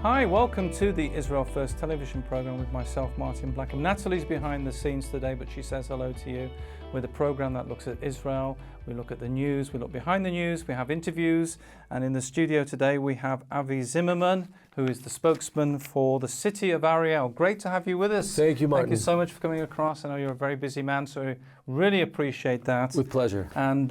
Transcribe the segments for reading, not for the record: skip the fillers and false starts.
Hi, welcome to the Israel First television program with myself, Martin Blackham. Natalie's behind the scenes today, but she says hello to you. With a program that looks at Israel, we look at the news, we look behind the news, we have interviews, and in the studio today we have Avi Zimmerman, who is the spokesman for the City of Ariel. Great to have you with us. Thank you, Martin. Thank you so much for coming across. I know you're a very busy man, so I really appreciate that. With pleasure. And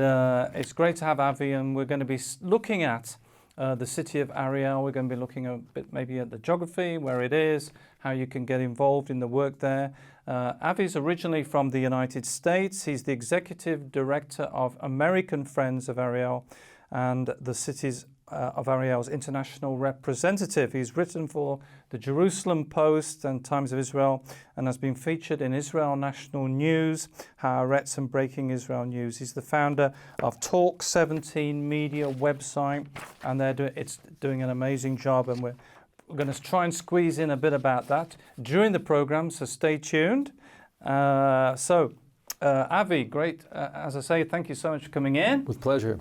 it's great to have Avi, and we're going to be looking at the City of Ariel. We're going to be looking a bit maybe at the geography, where it is, how you can get involved in the work there. Avi's originally from the United States. He's the executive director of American Friends of Ariel and the Cities of Ariel's international representative. He's written for the Jerusalem Post and Times of Israel and has been featured in Israel National News, Haaretz, and Breaking Israel News. He's the founder of Talk 17 Media website, and it's doing an amazing job, and we're going to try and squeeze in a bit about that during the program, so stay tuned. Avi, great. As I say, thank you so much for coming in. With pleasure.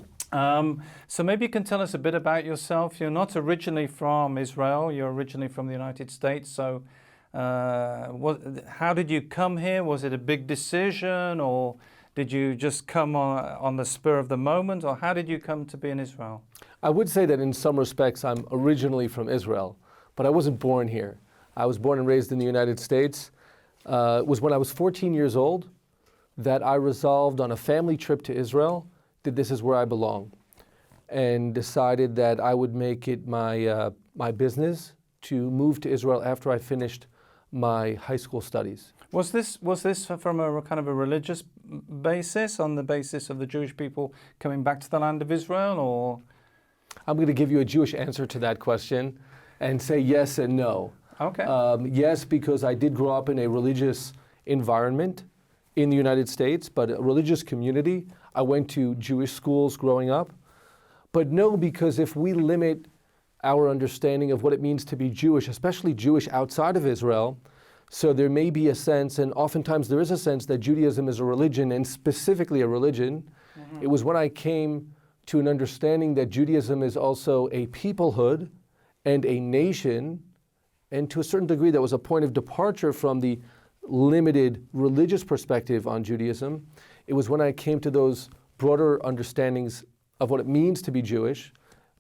So maybe you can tell us a bit about yourself. You're not originally from Israel. You're originally from the United States. So how did you come here? Was it a big decision, or did you just come on the spur of the moment, or how did you come to be in Israel? I would say that in some respects I'm originally from Israel, but I wasn't born here. I was born and raised in the United States. It was when I was 14 years old that I resolved on a family trip to Israel that this is where I belong, and decided that I would make it my business to move to Israel after I finished my high school studies. Was this from a kind of a religious basis, on the basis of the Jewish people coming back to the land of Israel, or? I'm going to give you a Jewish answer to that question and say yes and no. Okay. Yes, because I did grow up in a religious environment in the United States, but a religious community. I went to Jewish schools growing up. But no, because if we limit our understanding of what it means to be Jewish, especially Jewish outside of Israel, so there may be a sense, and oftentimes there is a sense, that Judaism is a religion, and specifically a religion. Mm-hmm. It was when I came to an understanding that Judaism is also a peoplehood and a nation, and to a certain degree that was a point of departure from the limited religious perspective on Judaism. It was when I came to those broader understandings of what it means to be Jewish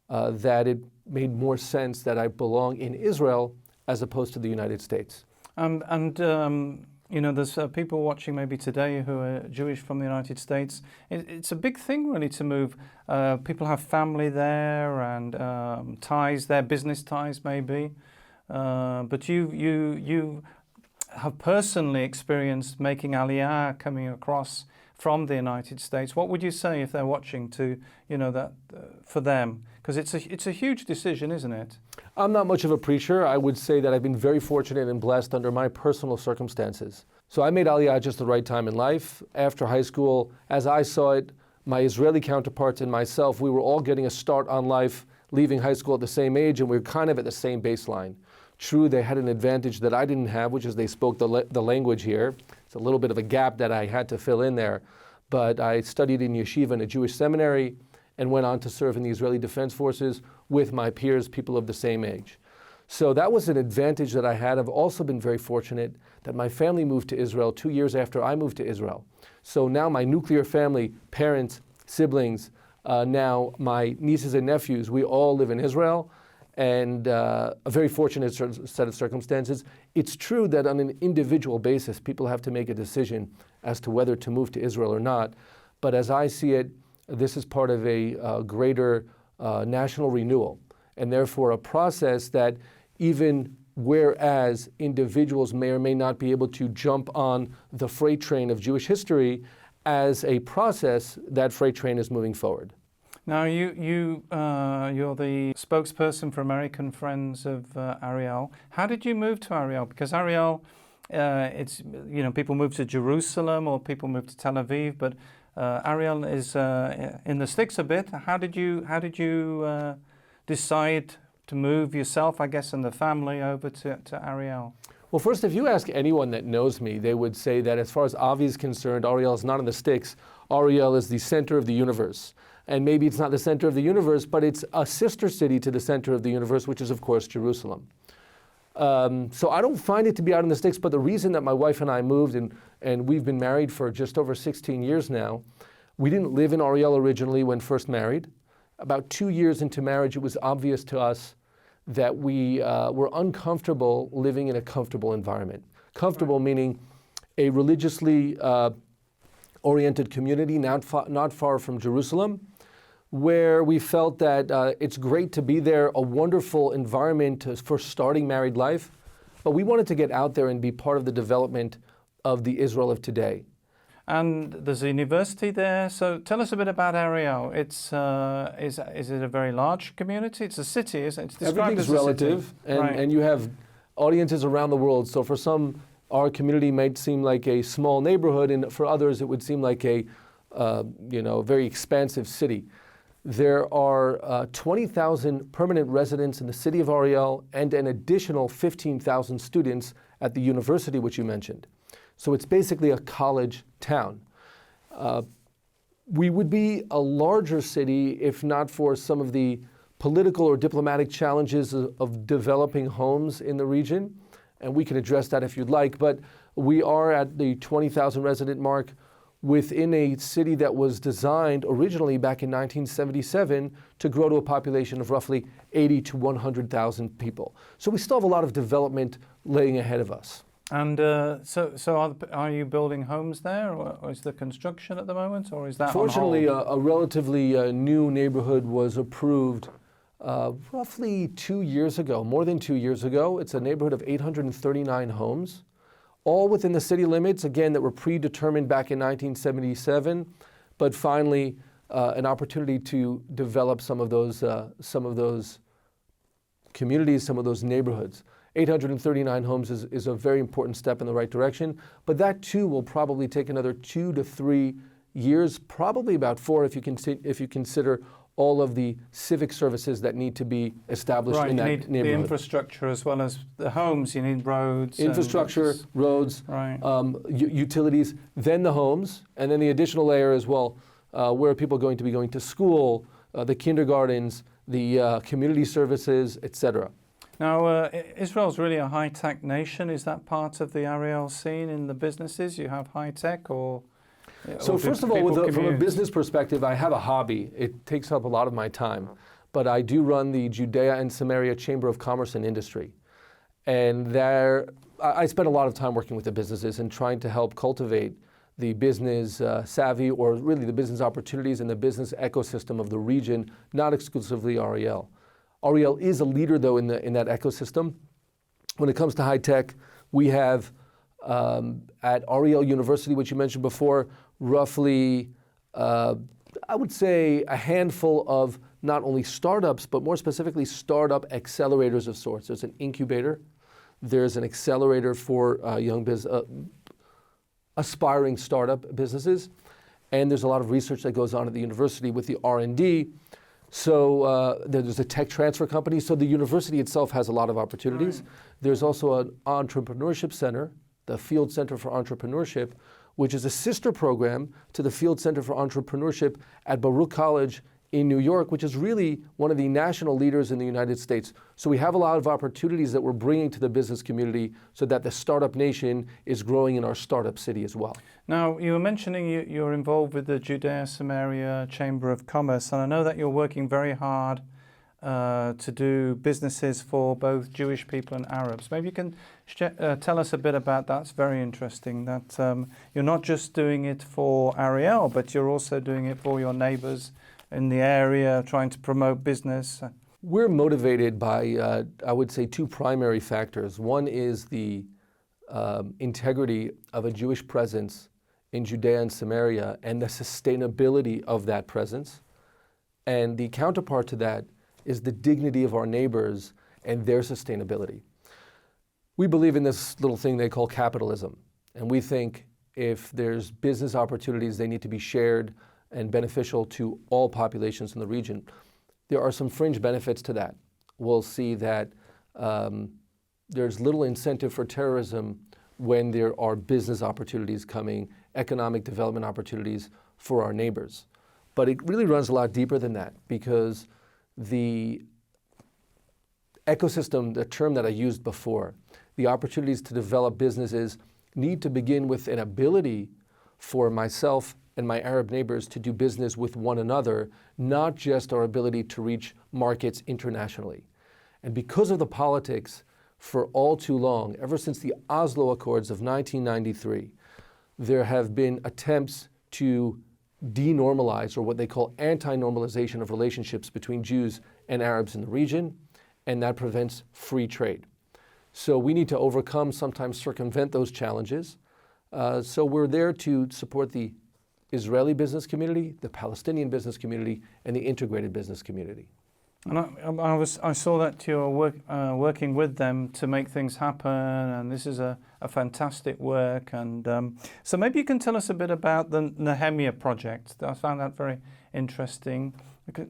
that it made more sense that I belong in Israel as opposed to the United States. There's people watching maybe today who are Jewish from the United States. It's a big thing really to move. People have family there and ties there, business ties maybe. But you have personally experienced making Aliyah, coming across from the United States. What would you say if they're watching to, that for them? Because it's a huge decision, isn't it? I'm not much of a preacher. I would say that I've been very fortunate and blessed under my personal circumstances. So I made Aliyah just the right time in life. After high school, as I saw it, my Israeli counterparts and myself, we were all getting a start on life, leaving high school at the same age, and we were kind of at the same baseline. True, they had an advantage that I didn't have, which is they spoke the language here. It's a little bit of a gap that I had to fill in there. But I studied in yeshiva in a Jewish seminary and went on to serve in the Israeli Defense Forces with my peers, people of the same age. So that was an advantage that I had. I've also been very fortunate that my family moved to Israel 2 years after I moved to Israel. So now my nuclear family, parents, siblings, now my nieces and nephews, we all live in Israel. And a very fortunate set of circumstances. It's true that on an individual basis, people have to make a decision as to whether to move to Israel or not. But as I see it, this is part of a greater national renewal, and therefore a process that even whereas individuals may or may not be able to jump on the freight train of Jewish history, as a process, that freight train is moving forward. Now, you're the spokesperson for American Friends of Ariel. How did you move to Ariel? Because Ariel, people move to Jerusalem or people move to Tel Aviv, but Ariel is in the sticks a bit. How did you decide to move yourself, I guess, and the family over to Ariel? Well, first, if you ask anyone that knows me, they would say that as far as Avi is concerned, Ariel is not in the sticks. Ariel is the center of the universe. And maybe it's not the center of the universe, but it's a sister city to the center of the universe, which is, of course, Jerusalem. So I don't find it to be out in the sticks, but the reason that my wife and I moved, and we've been married for just over 16 years now, we didn't live in Ariel originally when first married. About 2 years into marriage, it was obvious to us that we were uncomfortable living in a comfortable environment. Comfortable meaning a religiously oriented community not far from Jerusalem, where we felt that it's great to be there, a wonderful environment for starting married life, but we wanted to get out there and be part of the development of the Israel of today. And there's a university there, so tell us a bit about Ariel. It's is it a very large community? It's a city, isn't it? It's described Everything's as a relative, city. and you have audiences around the world. So for some, our community might seem like a small neighborhood, and for others, it would seem like a very expansive city. There are 20,000 permanent residents in the city of Ariel and an additional 15,000 students at the university, which you mentioned. So it's basically a college town. We would be a larger city if not for some of the political or diplomatic challenges of developing homes in the region, and we can address that if you'd like, but we are at the 20,000 resident mark within a city that was designed originally back in 1977 to grow to a population of roughly 80 to 100,000 people. So we still have a lot of development laying ahead of us. And so are you building homes there, or is there construction at the moment, or is that Fortunately, on hold? a relatively new neighborhood was approved roughly 2 years ago, more than 2 years ago. It's a neighborhood of 839 homes, all within the city limits, again, that were predetermined back in 1977, but finally an opportunity to develop some of those communities, some of those neighborhoods. 839 homes is a very important step in the right direction, but that too will probably take another 2 to 3 years, probably about 4 if you consider all of the civic services that need to be established in that neighborhood. The infrastructure as well as the homes. You need roads. Infrastructure, roads, right. Utilities, then the homes, and then the additional layer as well, where are people going to be going to school, the kindergartens, the community services, etc. Now, Israel's really a high-tech nation. Is that part of the Ariel scene in the businesses? You have high-tech or So first of all, from a business perspective, I have a hobby. It takes up a lot of my time. But I do run the Judea and Samaria Chamber of Commerce and Industry. And there, I spend a lot of time working with the businesses and trying to help cultivate the business savvy, or really the business opportunities and the business ecosystem of the region, not exclusively Ariel. Ariel is a leader, though, in that ecosystem. When it comes to high tech, we have at Ariel University, which you mentioned before, roughly, I would say, a handful of not only startups, but more specifically startup accelerators of sorts. There's an incubator. There's an accelerator for aspiring startup businesses. And there's a lot of research that goes on at the university with the R&D. So there's a tech transfer company. So the university itself has a lot of opportunities. Right. There's also an entrepreneurship center, the Field Center for Entrepreneurship, which is a sister program to the Field Center for Entrepreneurship at Baruch College in New York, which is really one of the national leaders in the United States. So we have a lot of opportunities that we're bringing to the business community so that the startup nation is growing in our startup city as well. Now, you were mentioning you're involved with the Judea Samaria Chamber of Commerce, and I know that you're working very hard to do businesses for both Jewish people and Arabs. Maybe you can tell us a bit about that. It's very interesting that you're not just doing it for Ariel, but you're also doing it for your neighbors in the area, trying to promote business. We're motivated by, I would say, two primary factors. One is the integrity of a Jewish presence in Judea and Samaria and the sustainability of that presence. And the counterpart to that is the dignity of our neighbors and their sustainability. We believe in this little thing they call capitalism. And we think if there's business opportunities, they need to be shared and beneficial to all populations in the region. There are some fringe benefits to that. We'll see that there's little incentive for terrorism when there are business opportunities coming, economic development opportunities for our neighbors. But it really runs a lot deeper than that, because the ecosystem, the term that I used before, the opportunities to develop businesses need to begin with an ability for myself and my Arab neighbors to do business with one another, not just our ability to reach markets internationally. And because of the politics, for all too long, ever since the Oslo Accords of 1993, there have been attempts to denormalize, or what they call anti-normalization of relationships between Jews and Arabs in the region, and that prevents free trade. So we need to overcome, sometimes circumvent those challenges. So we're there to support the Israeli business community, the Palestinian business community, and the integrated business community. And I saw that you're working with them to make things happen, and this is a fantastic work. And so maybe you can tell us a bit about the Nehemiah project. I found that very interesting.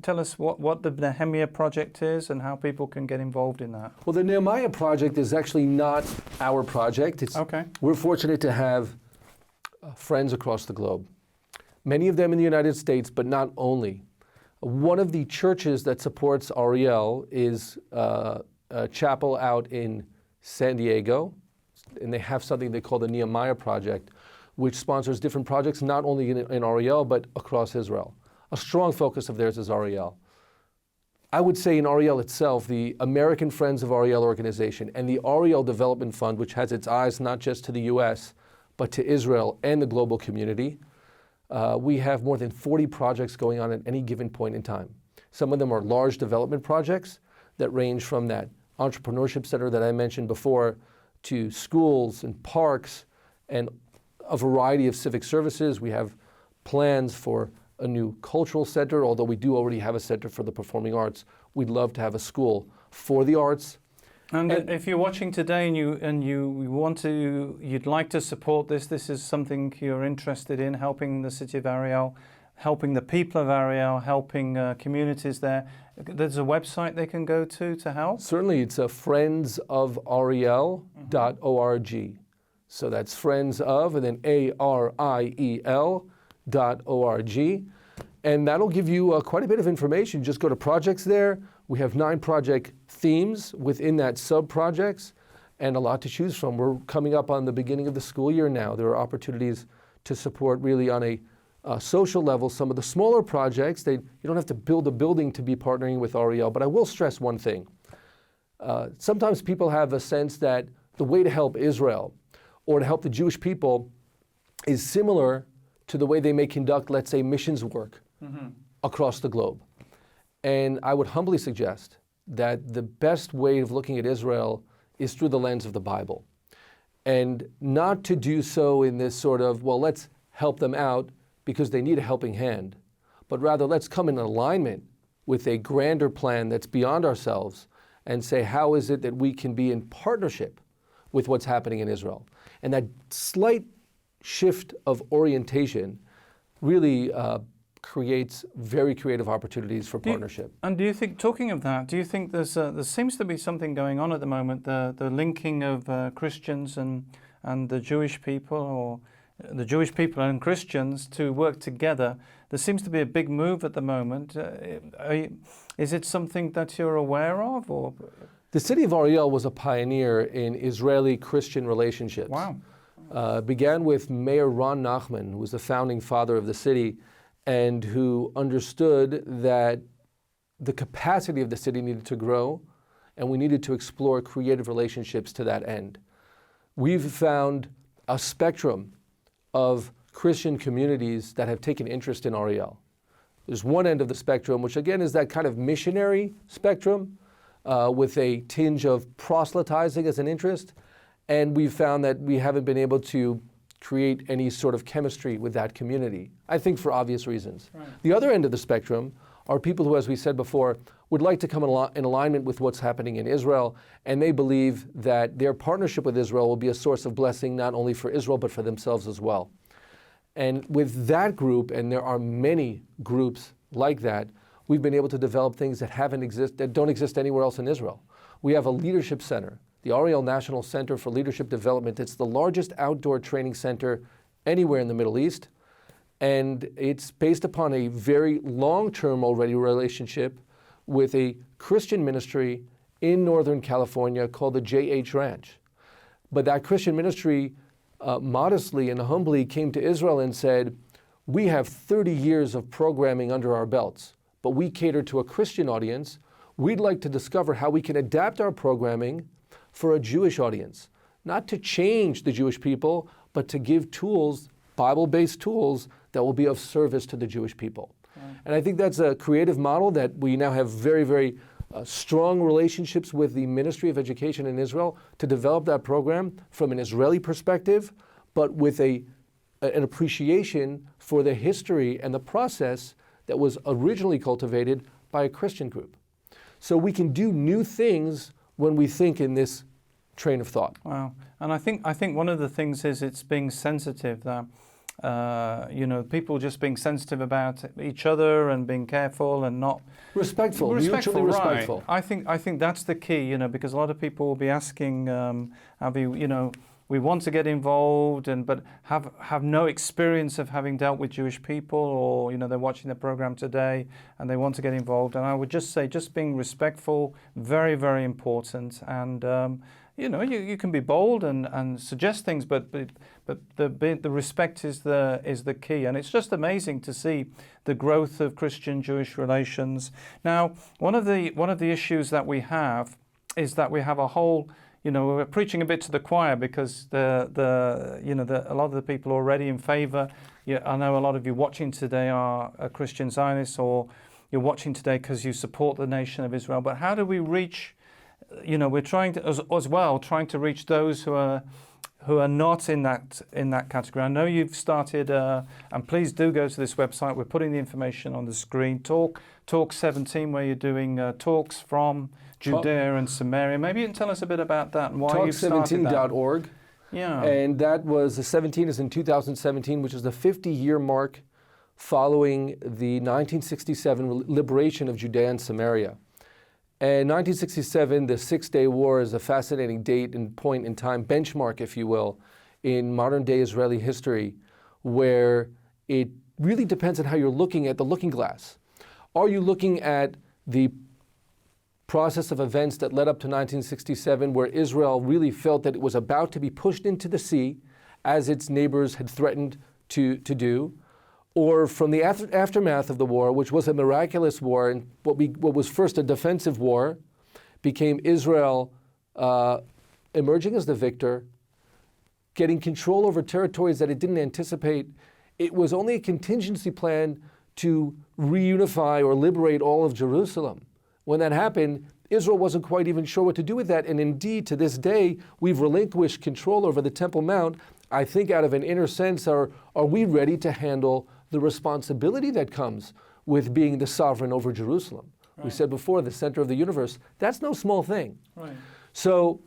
Tell us what the Nehemiah project is and how people can get involved in that. Well, the Nehemiah project is actually not our project. Okay. We're fortunate to have friends across the globe, many of them in the United States, but not only. One of the churches that supports Ariel is a chapel out in San Diego, and they have something they call the Nehemiah Project, which sponsors different projects, not only in Ariel, but across Israel. A strong focus of theirs is Ariel. I would say in Ariel itself, the American Friends of Ariel organization and the Ariel Development Fund, which has its eyes not just to the US, but to Israel and the global community, we have more than 40 projects going on at any given point in time. Some of them are large development projects that range from that entrepreneurship center that I mentioned before to schools and parks and a variety of civic services. We have plans for a new cultural center, although we do already have a center for the performing arts. We'd love to have a school for the arts. And if you're watching today and you'd like to support this, this is something you're interested in, helping the City of Ariel, helping the people of Ariel, helping communities there. There's a website they can go to help? Certainly, it's friendsofariel.org. So that's friends of, and then ARIEL.org. And that'll give you quite a bit of information. Just go to projects there. We have 9 project themes within that sub-projects and a lot to choose from. We're coming up on the beginning of the school year now. There are opportunities to support really on a social level some of the smaller projects. You don't have to build a building to be partnering with Ariel, but I will stress one thing. Sometimes people have a sense that the way to help Israel or to help the Jewish people is similar to the way they may conduct, let's say, missions work across the globe. And I would humbly suggest that the best way of looking at Israel is through the lens of the Bible. And not to do so in this sort of, well, let's help them out because they need a helping hand, but rather let's come in alignment with a grander plan that's beyond ourselves and say, how is it that we can be in partnership with what's happening in Israel? And that slight shift of orientation really creates very creative opportunities for partnership. And do you think, talking of that, do you think there seems to be something going on at the moment, the linking of Christians and the Jewish people, or the Jewish people and Christians to work together? There seems to be a big move at the moment. Is it something that you're aware of? Or? The City of Ariel was a pioneer in Israeli-Christian relationships. Wow. Began with Mayor Ron Nachman, who was the founding father of the city, and who understood that the capacity of the city needed to grow, and we needed to explore creative relationships to that end. We've found a spectrum of Christian communities that have taken interest in Ariel. There's one end of the spectrum, which again is that kind of missionary spectrum with a tinge of proselytizing as an interest, and we've found that we haven't been able to create any sort of chemistry with that community, I think for obvious reasons. Right. The other end of the spectrum are people who, as we said before, would like to come in alignment with what's happening in Israel, and they believe that their partnership with Israel will be a source of blessing not only for Israel but for themselves as well. And with that group, and there are many groups like that, we've been able to develop things that don't exist anywhere else in Israel. We have a leadership center, the Ariel National Center for Leadership Development. It's the largest outdoor training center anywhere in the Middle East. And it's based upon a very long-term already relationship with a Christian ministry in Northern California called the J.H. Ranch. But that Christian ministry modestly and humbly came to Israel and said, we have 30 years of programming under our belts, but we cater to a Christian audience. We'd like to discover how we can adapt our programming for a Jewish audience, not to change the Jewish people, but to give tools, Bible-based tools, that will be of service to the Jewish people. Right. And I think that's a creative model that we now have very, very strong relationships with the Ministry of Education in Israel to develop that program from an Israeli perspective, but with an appreciation for the history and the process that was originally cultivated by a Christian group. So we can do new things when we think in this train of thought. Wow. And I think one of the things is it's being sensitive, that people just being sensitive about each other and being careful and not mutually respectful. Right. I think that's the key, because a lot of people will be asking, Avi, we want to get involved but have no experience of having dealt with Jewish people, or they're watching the program today and they want to get involved. And I would just say, just being respectful, very, very important. And you can be bold and suggest things, but the respect is the key. And it's just amazing to see the growth of Christian-Jewish relations. Now, one of the issues that we have is that we have a whole, we're preaching a bit to the choir, because a lot of the people are already in favor. I know a lot of you watching today are Christian Zionists, or you're watching today because you support the nation of Israel. But how do we reach? We're trying to trying to reach those who are not in that category. I know you've started, and please do go to this website. We're putting the information on the screen. Talk 17, where you're doing talks from Judea and Samaria. Maybe you can tell us a bit about that and why you've started that. Talk17.org. Yeah. And that was, the 17 is in 2017, which is the 50-year mark following the 1967 liberation of Judea and Samaria. And 1967, the Six-Day War, is a fascinating date and point in time, benchmark, if you will, in modern-day Israeli history, where it really depends on how you're looking at the looking glass. Are you looking at the process of events that led up to 1967, where Israel really felt that it was about to be pushed into the sea, as its neighbors had threatened to do? Or from the aftermath of the war, which was a miraculous war, and what was first a defensive war, became Israel emerging as the victor, getting control over territories that it didn't anticipate. It was only a contingency plan to reunify or liberate all of Jerusalem. When that happened, Israel wasn't quite even sure what to do with that, and indeed, to this day, we've relinquished control over the Temple Mount. I think out of an inner sense, are we ready to handle the responsibility that comes with being the sovereign over Jerusalem? Right. We said before, the center of the universe. That's no small thing. Right. So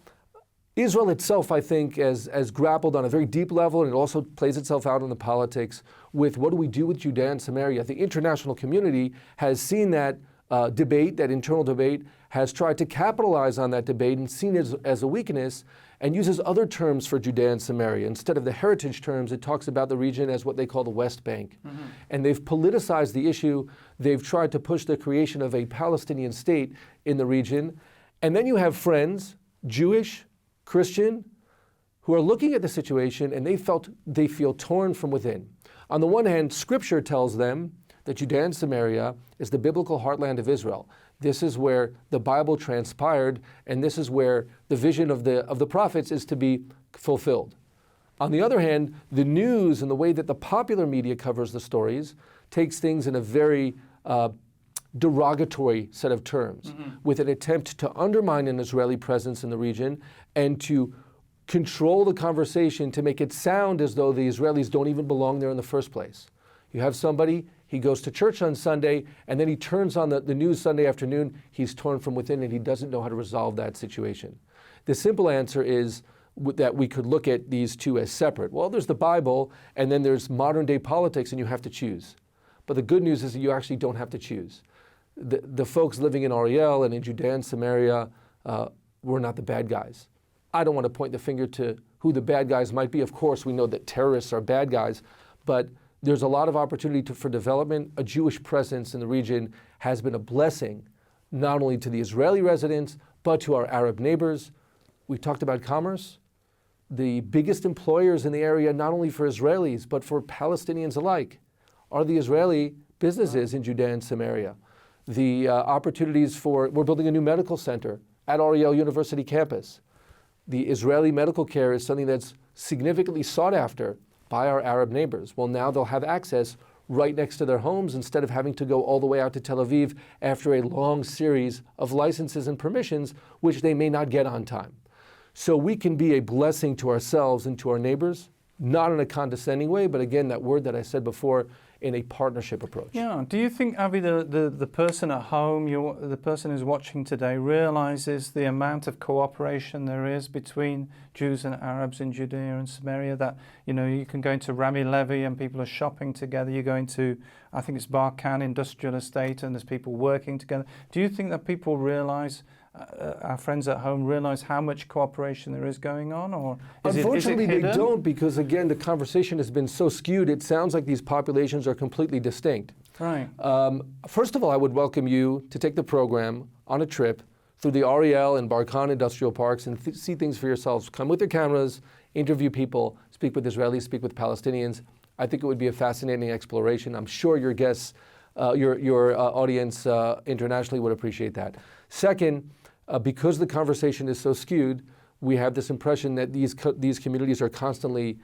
Israel itself, I think, has grappled on a very deep level, and it also plays itself out in the politics with what do we do with Judea and Samaria. The international community has seen that debate, that internal debate, has tried to capitalize on that debate and seen it as a weakness, and uses other terms for Judea and Samaria. Instead of the heritage terms, it talks about the region as what they call the West Bank. Mm-hmm. And they've politicized the issue. They've tried to push the creation of a Palestinian state in the region. And then you have friends, Jewish, Christian, who are looking at the situation, and they feel torn from within. On the one hand, Scripture tells them that Judea and Samaria is the biblical heartland of Israel. This is where the Bible transpired, and this is where the vision of the prophets is to be fulfilled. On the other hand, the news and the way that the popular media covers the stories takes things in a very derogatory set of terms, with an attempt to undermine an Israeli presence in the region and to control the conversation to make it sound as though the Israelis don't even belong there in the first place. You have somebody, he goes to church on Sunday, and then he turns on the news Sunday afternoon. He's torn from within, and he doesn't know how to resolve that situation. The simple answer is that we could look at these two as separate. Well, there's the Bible, and then there's modern-day politics, and you have to choose. But the good news is that you actually don't have to choose. The folks living in Ariel and in Judea and Samaria were not the bad guys. I don't want to point the finger to who the bad guys might be. Of course, we know that terrorists are bad guys, but There's a lot of opportunity for development. A Jewish presence in the region has been a blessing, not only to the Israeli residents, but to our Arab neighbors. We talked about commerce. The biggest employers in the area, not only for Israelis, but for Palestinians alike, are the Israeli businesses in Judea and Samaria. The opportunities we're building a new medical center at Ariel University campus. The Israeli medical care is something that's significantly sought after by our Arab neighbors. Well, now they'll have access right next to their homes instead of having to go all the way out to Tel Aviv after a long series of licenses and permissions, which they may not get on time. So we can be a blessing to ourselves and to our neighbors, not in a condescending way, but again, that word that I said before, in a partnership approach. Yeah. Do you think, Avi, the person at home, the person who's watching today, realizes the amount of cooperation there is between Jews and Arabs in Judea and Samaria? That, you can go into Rami Levi and people are shopping together. You go into, I think it's Blackham industrial estate, and there's people working together. Do you think that people realize, our friends at home realize how much cooperation there is going on, or unfortunately is it they don't, because again the conversation has been so skewed. It sounds like these populations are completely distinct. Right. First of all, I would welcome you to take the program on a trip through the Ariel and Barkan industrial parks and see things for yourselves. Come with your cameras, interview people, speak with Israelis, speak with Palestinians. I think it would be a fascinating exploration. I'm sure your guests, your audience internationally would appreciate that. Second, because the conversation is so skewed, we have this impression that these communities are constantly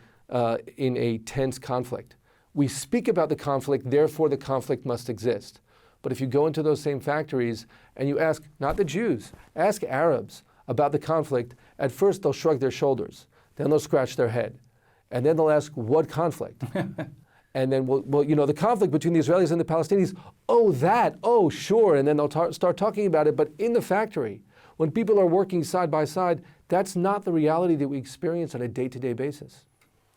in a tense conflict. We speak about the conflict, therefore the conflict must exist. But if you go into those same factories and you ask, not the Jews, ask Arabs about the conflict, at first they'll shrug their shoulders, then they'll scratch their head, and then they'll ask, what conflict? And then, the conflict between the Israelis and the Palestinians, oh, sure, and then they'll start talking about it. But in the factory, when people are working side by side, that's not the reality that we experience on a day-to-day basis.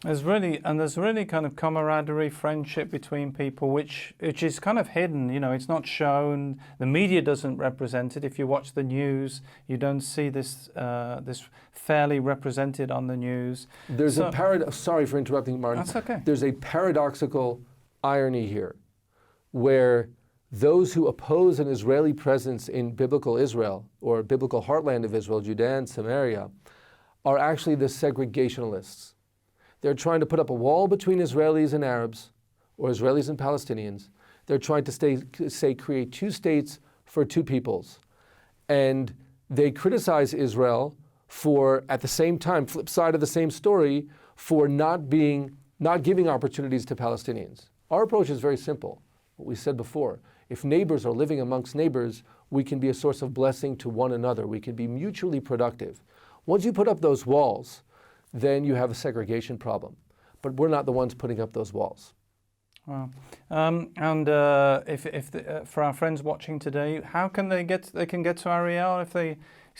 There's really kind of camaraderie, friendship between people, which is kind of hidden. It's not shown. The media doesn't represent it. If you watch the news, you don't see this fairly represented on the news. There's sorry for interrupting, Martin. That's okay. There's a paradoxical irony here, where those who oppose an Israeli presence in biblical Israel, or biblical heartland of Israel, Judea and Samaria, are actually the segregationalists. They're trying to put up a wall between Israelis and Arabs, or Israelis and Palestinians. They're trying to create two states for two peoples. And they criticize Israel for, at the same time, flip side of the same story, for not giving opportunities to Palestinians. Our approach is very simple. What we said before, if neighbors are living amongst neighbors, we can be a source of blessing to one another. We can be mutually productive. Once you put up those walls, then you have a segregation problem. But we're not the ones putting up those walls. Wow. For our friends watching today, how can they get to Ariel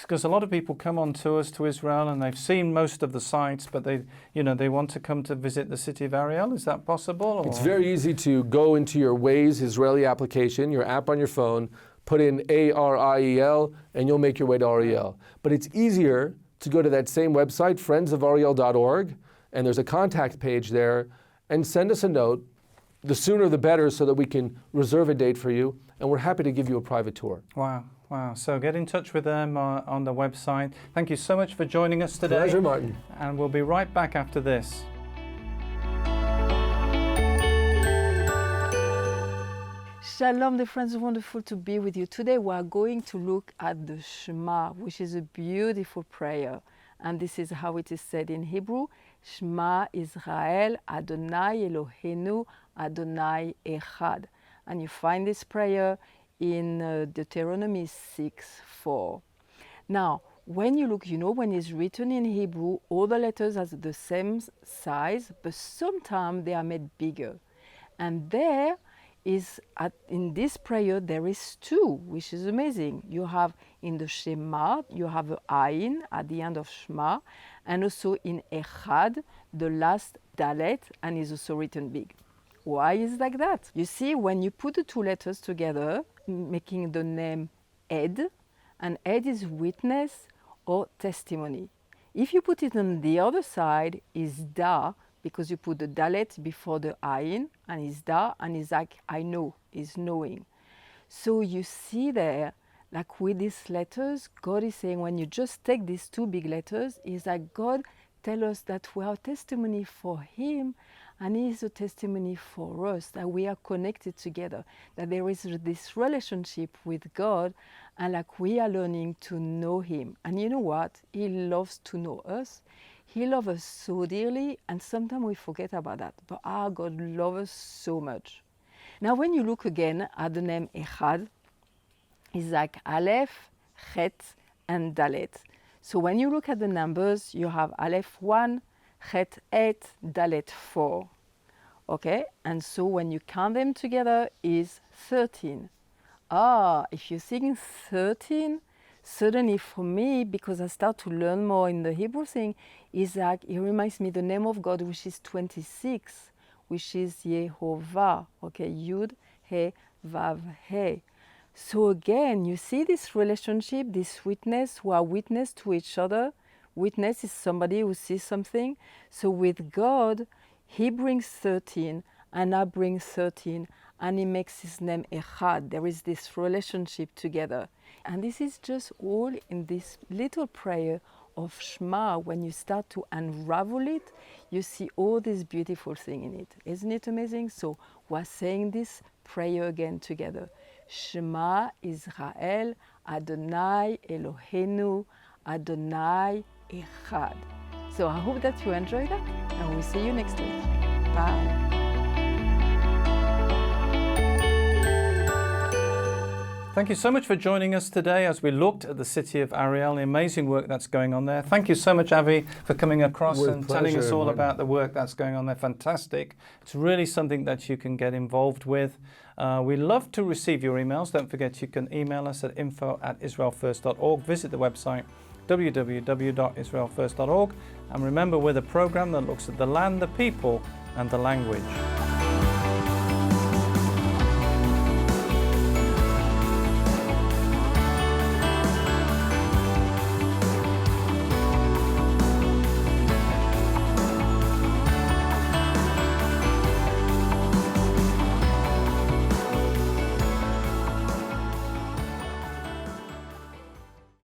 because a lot of people come on tours to Israel and they've seen most of the sites, but they want to come to visit the city of Ariel. Is that possible? Or? It's very easy to go into your Waze Israeli application, your app on your phone, put in ARIEL, and you'll make your way to Ariel. But it's easier to go to that same website, friendsofariel.org, and there's a contact page there, and send us a note. The sooner the better, so that we can reserve a date for you, and we're happy to give you a private tour. Wow. So get in touch with them on the website. Thank you so much for joining us today. Pleasure, Martin. And we'll be right back after this. Shalom, the friends, wonderful to be with you. Today we are going to look at the Shema, which is a beautiful prayer. And this is how it is said in Hebrew: Shema Israel, Adonai Eloheinu, Adonai Echad. And you find this prayer in Deuteronomy 6:4. Now, when you look, when it's written in Hebrew, all the letters are the same size, but sometimes they are made bigger. And there is, in this prayer, there is two, which is amazing. You have in the Shema, you have a Ayin at the end of Shema, and also in Echad, the last Dalet, and is also written big. Why is it like that? You see, when you put the two letters together, making the name Ed, and Ed is witness or testimony. If you put it on the other side, is Da, because you put the dalet before the ayin, and it's da, and it's like, I know, is knowing. So you see there, like with these letters, God is saying, when you just take these two big letters, is like God tell us that we are a testimony for Him, and He is a testimony for us, that we are connected together, that there is this relationship with God, and like we are learning to know Him. And you know what? He loves to know us. He loves us so dearly, and sometimes we forget about that. But our God loves us so much. Now, when you look again at the name Echad, it's like Aleph, Chet, and Dalet. So when you look at the numbers, you have Aleph 1, Chet 8, Dalet 4. Okay, and so when you count them together is 13. If you think 13, suddenly for me, because I start to learn more in the Hebrew thing, is like it reminds me the name of God, which is 26, which is Yehovah. Okay, Yud, He, Vav, He. So again, you see this relationship, this witness, who are witness to each other. Witness is somebody who sees something. So with God, He brings 13, and I bring 13, and He makes His name Echad. There is this relationship together. And this is just all in this little prayer of Shema. When you start to unravel it, you see all this beautiful thing in it. Isn't it amazing? So we're saying this prayer again together. Shema Israel, Adonai Eloheinu, Adonai Echad. So I hope that you enjoyed that, and we'll see you next week. Bye. Thank you so much for joining us today as we looked at the City of Ariel, the amazing work that's going on there. Thank you so much, Avi, for coming across and telling us all about the work that's going on there. Fantastic. It's really something that you can get involved with. We love to receive your emails. Don't forget you can email us at info@israelfirst.org. Visit the website www.israelfirst.org. And remember, we're the program that looks at the land, the people, and the language.